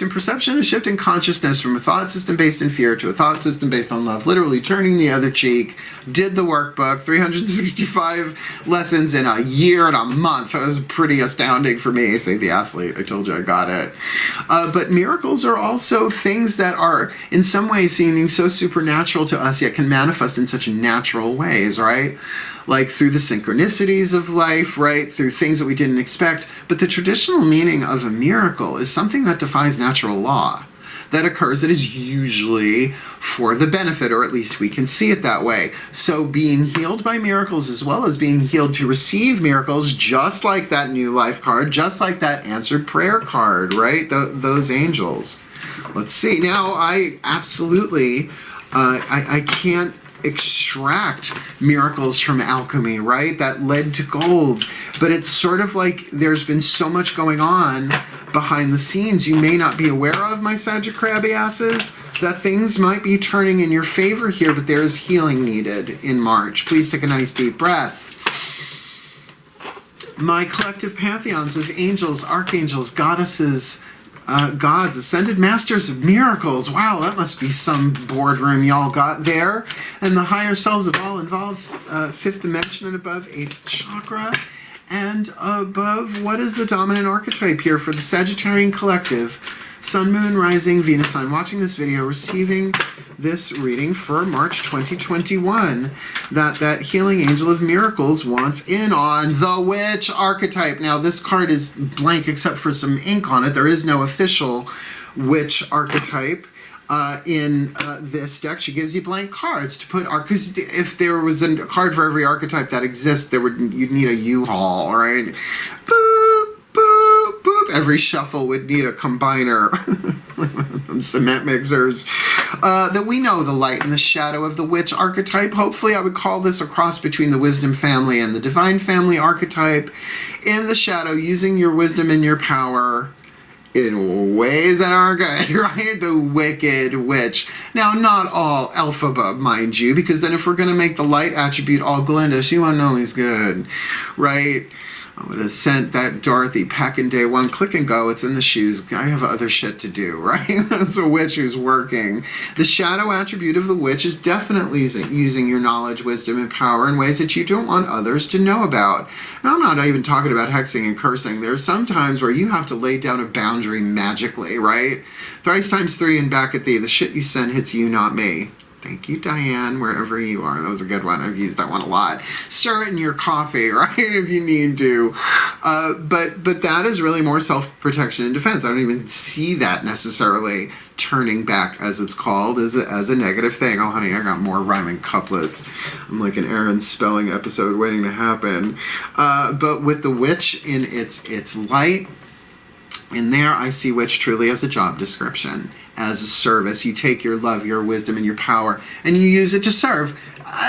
perception, a shift in consciousness from a thought system based in fear to a thought system based on love. Literally turning the other cheek. Did the workbook, 365 lessons in a year and a month. That was pretty astounding for me. Say the athlete. I told you I got it. But miracles are also things that are in some ways seeming so supernatural to us, yet can manifest in such natural ways, right? Like through the synchronicities of life, right? Through things that we didn't expect. But the traditional meaning of a miracle is something that defies natural law, that occurs, that is usually for the benefit, or at least we can see it that way. So being healed by miracles, as well as being healed to receive miracles, just like that new life card, just like that answered prayer card, right? Those angels. Let's see. Now, I absolutely, I can't extract miracles from alchemy, right? That led to gold. But it's sort of like there's been so much going on behind the scenes you may not be aware of, my Sagittariuses, that things might be turning in your favor here, but there is healing needed in March. Please take a nice deep breath. My collective pantheons of angels, archangels, goddesses, gods, ascended masters of miracles. Wow, that must be some boardroom y'all got there. And the higher selves of all involved, fifth dimension and above, eighth chakra. And above, what is the dominant archetype here for the Sagittarian collective? Sun, Moon, Rising, Venus. I'm watching this video, receiving this reading for March 2021, that healing angel of miracles wants in on the witch archetype. Now, this card is blank except for some ink on it. There is no official witch archetype in this deck. She gives you blank cards to put, because if there was a card for every archetype that exists, you'd need a U-Haul, right? Boop, boop, boop. Every shuffle would need a combiner. Cement mixers. That we know the light and the shadow of the witch archetype. Hopefully, I would call this a cross between the wisdom family and the divine family archetype. In the shadow, using your wisdom and your power in ways that aren't good, right? The Wicked Witch. Now, not all Elphaba, mind you, because then if we're going to make the light attribute all Glinda, she won't know he's good, right? I would have sent that Dorothy packing day one. Click and go. It's in the shoes. I have other shit to do, right? That's a witch who's working. The shadow attribute of the witch is definitely using your knowledge, wisdom, and power in ways that you don't want others to know about. Now, I'm not even talking about hexing and cursing. There's some times where you have to lay down a boundary magically, right? Thrice times three and back at thee. The shit you send hits you, not me. Thank you, Diane, wherever you are. That was a good one. I've used that one a lot. Stir it in your coffee, right, if you need to. But that is really more self-protection and defense. I don't even see that necessarily turning back, as it's called, as a negative thing. Oh, honey, I got more rhyming couplets. I'm like an Aaron spelling episode waiting to happen. But with the witch in its light, in there I see witch truly as a job description. As a service, you take your love, your wisdom, and your power, and you use it to serve.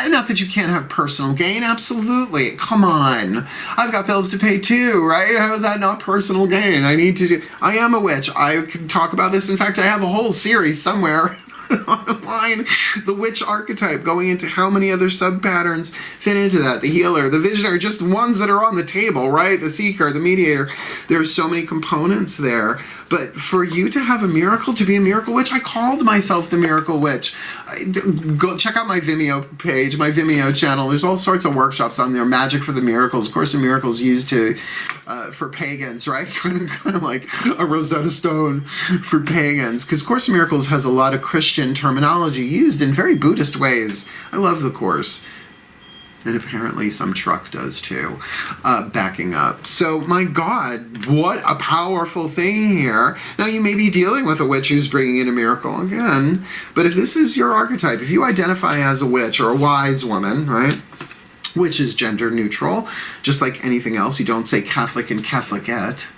Not that you can't have personal gain, absolutely. Come on. I've got bills to pay too, right? How is that not personal gain? I am a witch. I can talk about this. In fact, I have a whole series somewhere online, the witch archetype, going into how many other sub-patterns fit into that. The healer, the visionary, just ones that are on the table, right? The seeker, the mediator. There's so many components there. But for you to have a miracle, to be a miracle witch, I called myself the miracle witch. Go check out my Vimeo page, my Vimeo channel. There's all sorts of workshops on there. Magic for the Miracles. Course in Miracles used for pagans, right? kind of like a Rosetta Stone for pagans. Because Course in Miracles has a lot of Christian terminology used in very Buddhist ways. I love the Course. And apparently some truck does too, backing up. So, my God, what a powerful thing here. Now, you may be dealing with a witch who's bringing in a miracle again, but if this is your archetype, if you identify as a witch or a wise woman, right, which is gender neutral, just like anything else, you don't say Catholic and Catholicette.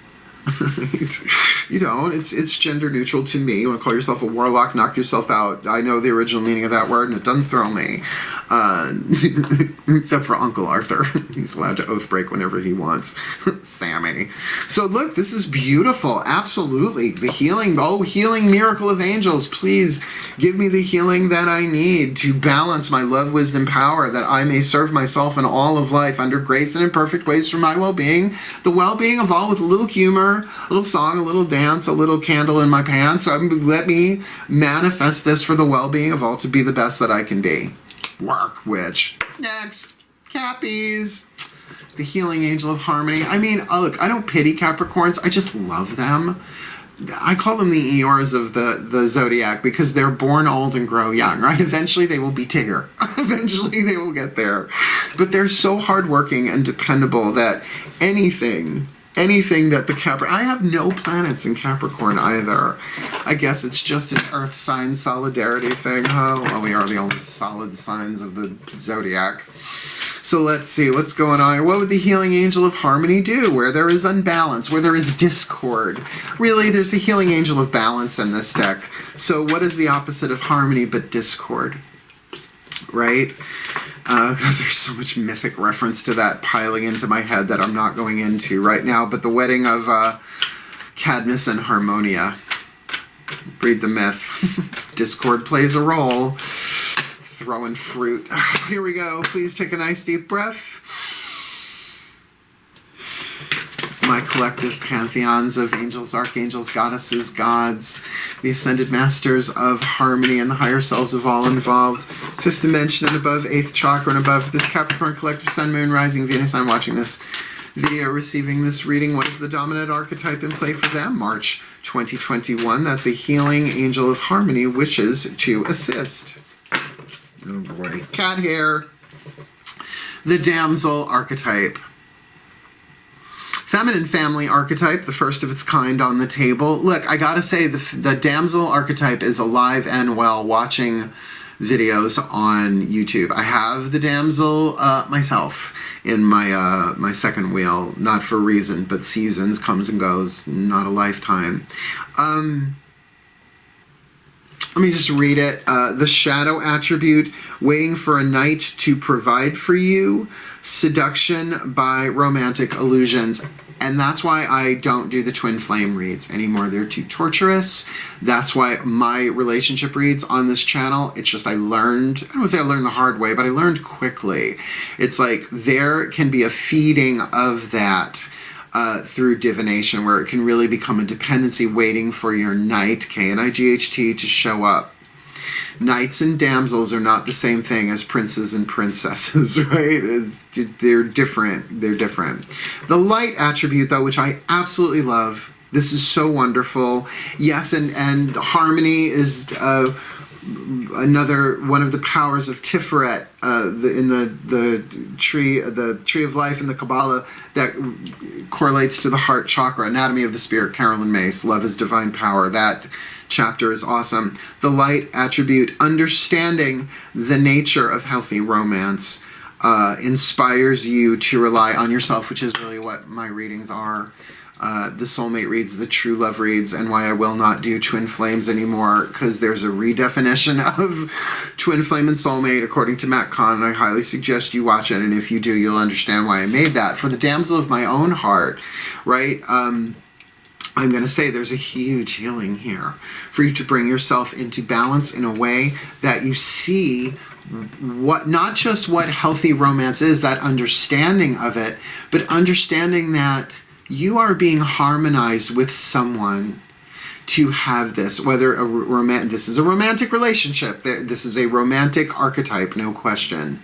You don't. It's gender neutral to me. You want to call yourself a warlock, knock yourself out. I know the original meaning of that word, and it doesn't throw me. Except for Uncle Arthur. He's allowed to oath break whenever he wants. Sammy. So look, this is beautiful. Absolutely. The healing, healing miracle of angels. Please give me the healing that I need to balance my love, wisdom, power, that I may serve myself in all of life under grace and in perfect ways for my well-being. The well-being of all with a little humor, a little song, a little dance, a little candle in my pants. Let me manifest this for the well-being of all to be the best that I can be. Work, witch. Next. Cappies. The healing angel of harmony. I mean, look, I don't pity Capricorns. I just love them. I call them the Eeyores of the zodiac because they're born old and grow young, right? Eventually they will be Tigger. Eventually they will get there. But they're so hardworking and dependable that anything that the Capricorn... I have no planets in Capricorn either. I guess it's just an earth sign solidarity thing. Oh, well, we are the only solid signs of the zodiac. So let's see, what's going on here? What would the healing angel of harmony do where there is unbalance, where there is discord? Really, there's a healing angel of balance in this deck. So what is the opposite of harmony but discord? Right? There's so much mythic reference to that piling into my head that I'm not going into right now, but the wedding of Cadmus and Harmonia. Read the myth. Discord plays a role. Throwing fruit. Here we go. Please take a nice deep breath. My collective pantheons of angels, archangels, goddesses, gods, the ascended masters of harmony and the higher selves of all involved. Fifth dimension and above, eighth chakra and above. This Capricorn collective sun, moon, rising, Venus. I'm watching this video, receiving this reading. What is the dominant archetype in play for them? March 2021, that the healing angel of harmony wishes to assist. Oh boy. Cat hair. The damsel archetype. Feminine family archetype, the first of its kind on the table. Look, I gotta say, the damsel archetype is alive and well watching videos on YouTube. I have the damsel myself in my my second wheel, not for reason, but seasons, comes and goes, not a lifetime. Let me just read it. The shadow attribute, waiting for a knight to provide for you, seduction by romantic illusions. And that's why I don't do the twin flame reads anymore. They're too torturous. That's why my relationship reads on this channel, it's just I don't want to say I learned the hard way, but I learned quickly. It's like there can be a feeding of that through divination, where it can really become a dependency waiting for your knight, K-N-I-G-H-T, to show up. Knights and damsels are not the same thing as princes and princesses, right? They're different. They're different. The light attribute, though, which I absolutely love. This is so wonderful. Yes, and harmony is another one of the powers of Tiferet in the tree of life in the Kabbalah that correlates to the heart chakra, anatomy of the spirit. Carolyn Mace, love is divine power. That chapter is awesome. The light attribute, understanding the nature of healthy romance, inspires you to rely on yourself, which is really what my readings are. The soulmate reads, the true love reads, and why I will not do twin flames anymore, because there's a redefinition of twin flame and soulmate according to Matt Kahn, and I highly suggest you watch it, and if you do, you'll understand why I made that. For the damsel of my own heart, right? I'm going to say there's a huge healing here for you to bring yourself into balance in a way that you see what, not just what healthy romance is, that understanding of it, but understanding that you are being harmonized with someone to have this, whether this is a romantic relationship, this is a romantic archetype, no question.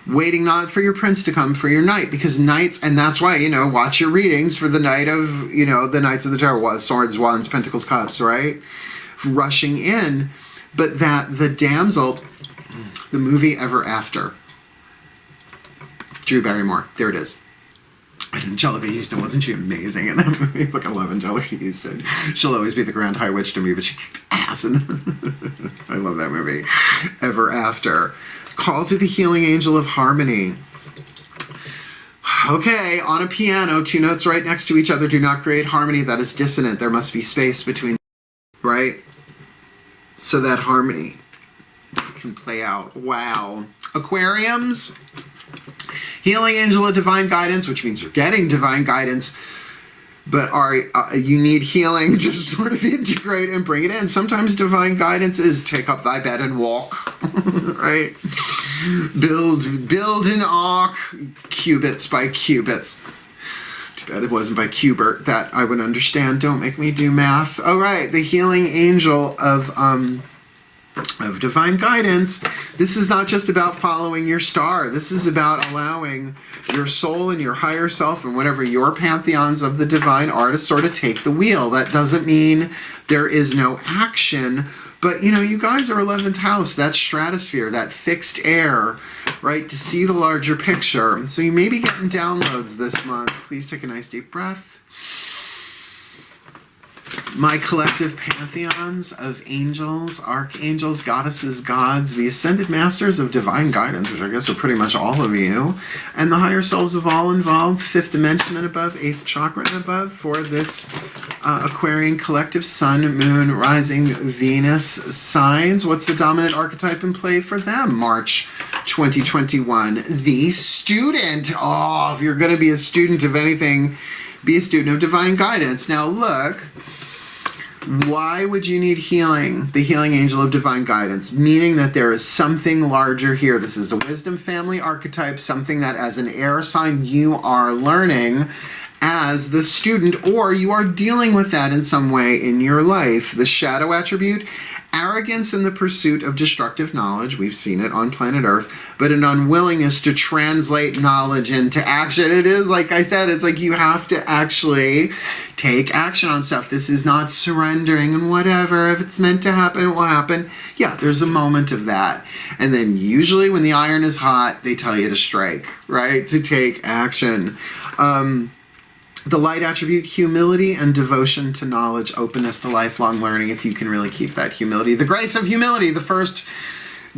Waiting not for your prince to come, for your knight, because knights, and that's why, watch your readings for the night of, the Knights of the Tower, Swords, Wands, Pentacles, Cups, right? Rushing in, but that the damsel, the movie Ever After, Drew Barrymore, there it is. And Angelica Houston, wasn't she amazing in that movie? Like, I love Angelica Houston. She'll always be the Grand High Witch to me, but she kicked ass. And I love that movie. Ever After. Call to the healing angel of harmony. Okay, on a piano, two notes right next to each other do not create harmony. That is dissonant. There must be space between, right? So that harmony can play out. Wow. Aquariums. Healing angel of divine guidance, which means you're getting divine guidance, but you need healing, just sort of integrate and bring it in. Sometimes divine guidance is take up thy bed and walk, right? Build an ark, cubits by cubits. Too bad it wasn't by Cubert. That I would understand. Don't make me do math. All right, the healing angel of divine guidance. This is not just about following your star. This is about allowing your soul and your higher self and whatever your pantheons of the divine are to sort of take the wheel. That doesn't mean there is no action, but you guys are 11th house, that stratosphere, that fixed air, right, to see the larger picture. So you may be getting downloads this month. Please take a nice deep breath. My collective pantheons of angels, archangels, goddesses, gods, the ascended masters of divine guidance, which I guess are pretty much all of you, and the higher selves of all involved, 5th dimension and above, 8th chakra and above, for this Aquarian collective sun, moon, rising, Venus signs. What's the dominant archetype in play for them? March 2021. The student. Oh, if you're going to be a student of anything, be a student of divine guidance. Now look. Why would you need healing? The healing angel of divine guidance, meaning that there is something larger here. This is a wisdom family archetype, something that as an air sign you are learning as the student, or you are dealing with that in some way in your life. The shadow attribute, arrogance in the pursuit of destructive knowledge. We've seen it on planet Earth, but an unwillingness to translate knowledge into action. It is, like I said, it's like you have to actually take action on stuff. This is not surrendering and whatever. If it's meant to happen, it will happen. Yeah, there's a moment of that. And then usually when the iron is hot, they tell you to strike, right? To take action. The light attribute, humility and devotion to knowledge, openness to lifelong learning, if you can really keep that humility. The grace of humility, the first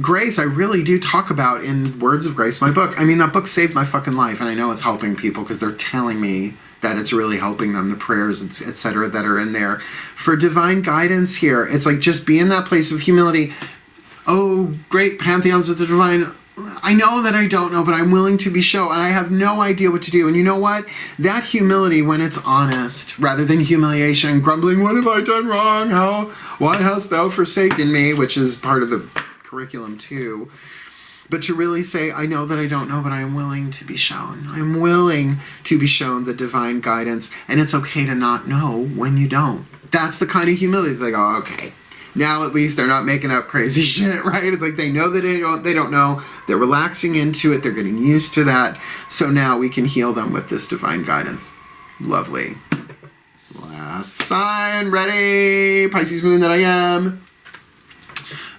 grace I really do talk about in Words of Grace, my book. I mean, that book saved my fucking life, and I know it's helping people because they're telling me that it's really helping them, the prayers, etc. that are in there. For divine guidance here, it's like just be in that place of humility. Oh, great pantheons of the divine I know that I don't know, but I'm willing to be shown. And I have no idea what to do. And you know what? That humility, when it's honest, rather than humiliation and grumbling, what have I done wrong? Why hast thou forsaken me? Which is part of the curriculum too. But to really say, I know that I don't know, but I am willing to be shown. I'm willing to be shown the divine guidance. And it's okay to not know when you don't. That's the kind of humility they go, okay. Now at least they're not making up crazy shit, right? It's like they know that they don't know. They're relaxing into it. They're getting used to that. So now we can heal them with this divine guidance. Lovely. Last sign. Ready? Pisces moon that I am.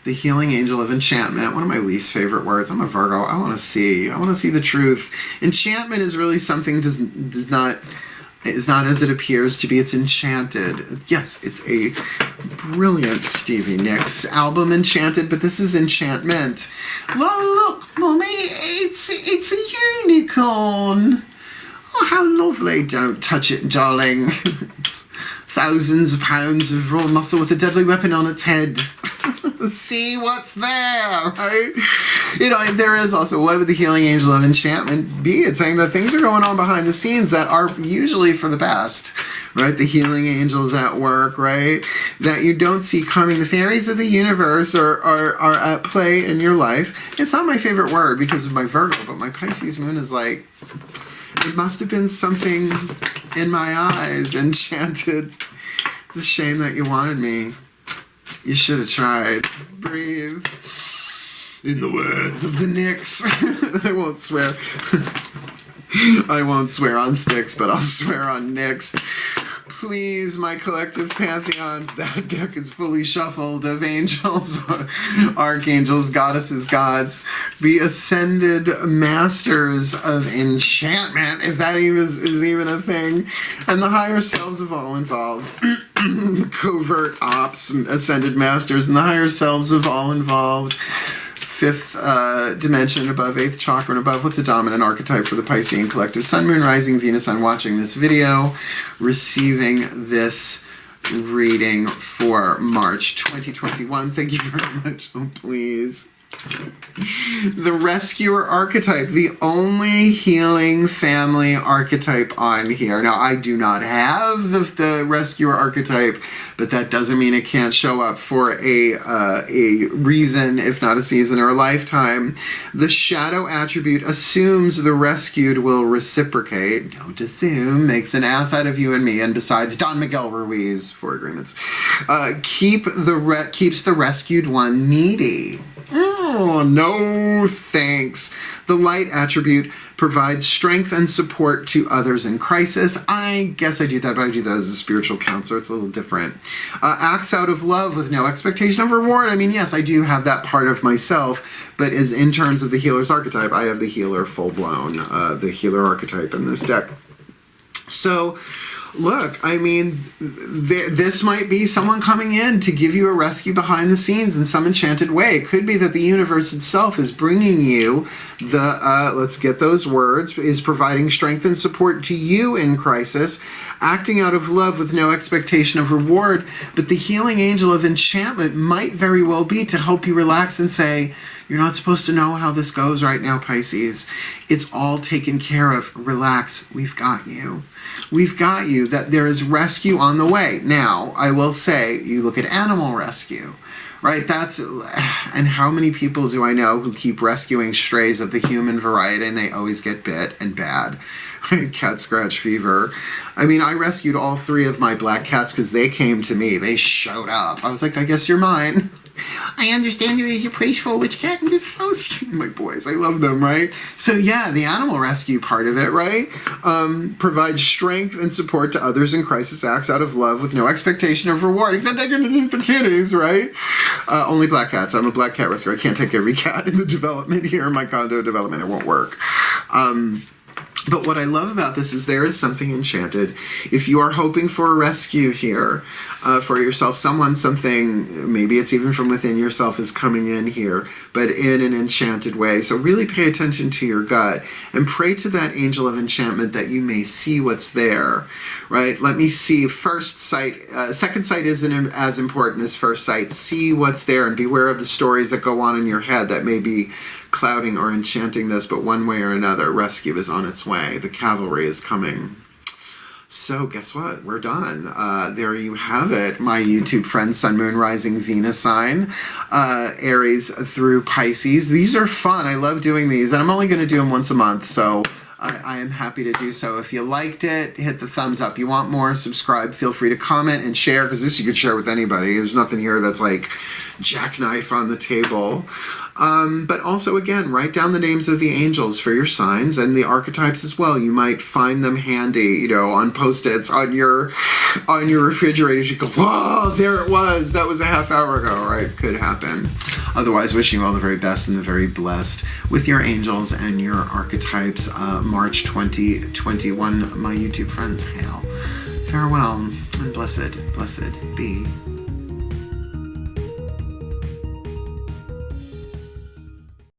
The healing angel of enchantment. One of my least favorite words. I'm a Virgo. I want to see the truth. Enchantment is really something is not as it appears to be. It's enchanted. Yes, it's a brilliant Stevie Nicks album, Enchanted, but this is enchantment. Well, look, Mummy, it's a unicorn. Oh, how lovely. Don't touch it, darling. It's thousands of pounds of raw muscle with a deadly weapon on its head. See what's there, right? You know, there is also, what would the healing angel of enchantment be? It's saying that things are going on behind the scenes that are usually for the best, right? The healing angels at work, right? That you don't see coming. The fairies of the universe are at play in your life. It's not my favorite word because of my Virgo, but my Pisces moon is like, it must have been something in my eyes, enchanted. It's a shame that you wanted me. You should have tried. Breathe. In the words of the Nicks. I won't swear. I won't swear on sticks, but I'll swear on Nicks. Please, my collective pantheons, that deck is fully shuffled of angels, archangels, goddesses, gods, the ascended masters of enchantment, if that is even a thing, and the higher selves of all involved. Covert ops, ascended masters, and the higher selves of all involved. Fifth dimension above, eighth chakra and above. What's the dominant archetype for the Piscean collective? Sun, Moon, Rising, Venus. I'm watching this video, receiving this reading for March 2021. Thank you very much. Oh, please. The rescuer archetype, the only healing family archetype on here. Now, I do not have the rescuer archetype, but that doesn't mean it can't show up for a reason, if not a season or a lifetime. The shadow attribute assumes the rescued will reciprocate. Don't assume. Makes an ass out of you and me. And besides, Don Miguel Ruiz, 4 agreements. Keeps the rescued one needy. Oh, no thanks. The light attribute provides strength and support to others in crisis. I guess I do that, but I do that as a spiritual counselor. It's a little different. Acts out of love with no expectation of reward. I mean, yes, I do have that part of myself, but as in terms of the healer's archetype, I have the healer full-blown, the healer archetype in this deck. So, look, I mean, this might be someone coming in to give you a rescue behind the scenes in some enchanted way. It could be that the universe itself is bringing you the, let's get those words, is providing strength and support to you in crisis, acting out of love with no expectation of reward. But the healing angel of enchantment might very well be to help you relax and say, you're not supposed to know how this goes right now, Pisces. It's all taken care of. Relax. We've got you. We've got you. That there is rescue on the way. Now, I will say, you look at animal rescue, right? And how many people do I know who keep rescuing strays of the human variety and they always get bit and bad? Cat scratch fever. I mean, I rescued all 3 of my black cats because they came to me. They showed up. I was like, I guess you're mine. I understand there is a place for a witch cat in this house. My boys, I love them, right? So yeah, the animal rescue part of it, right? Provides strength and support to others in crisis, acts out of love with no expectation of reward, except I can eat the kitties, right? Only black cats. I'm a black cat rescuer. I can't take every cat in the development here, in my condo development. It won't work. But what I love about this is there is something enchanted. If you are hoping for a rescue here for yourself, something, maybe it's even from within yourself is coming in here, but in an enchanted way. So really pay attention to your gut and pray to that angel of enchantment that you may see what's there, right? Let me see. First sight, second sight isn't as important as first sight. See what's there and beware of the stories that go on in your head that may be clouding or enchanting this, but one way or another, rescue is on its way. The cavalry is coming. So guess what? We're done. There you have it, my YouTube friends, Sun, Moon, Rising, Venus sign, Aries through Pisces. These are fun. I love doing these, and I'm only going to do them once a month, so I am happy to do so. If you liked it, hit the thumbs up. You want more, subscribe. Feel free to comment and share, because this you could share with anybody. There's nothing here that's like jackknife on the table. But also, again, write down the names of the angels for your signs and the archetypes as well. You might find them handy, you know, on Post-its on your refrigerators. You go, whoa, there it was. That was a half hour ago, right? Could happen. Otherwise, wishing you all the very best and the very blessed with your angels and your archetypes. March 2021, my YouTube friends. Hail. Farewell and blessed be.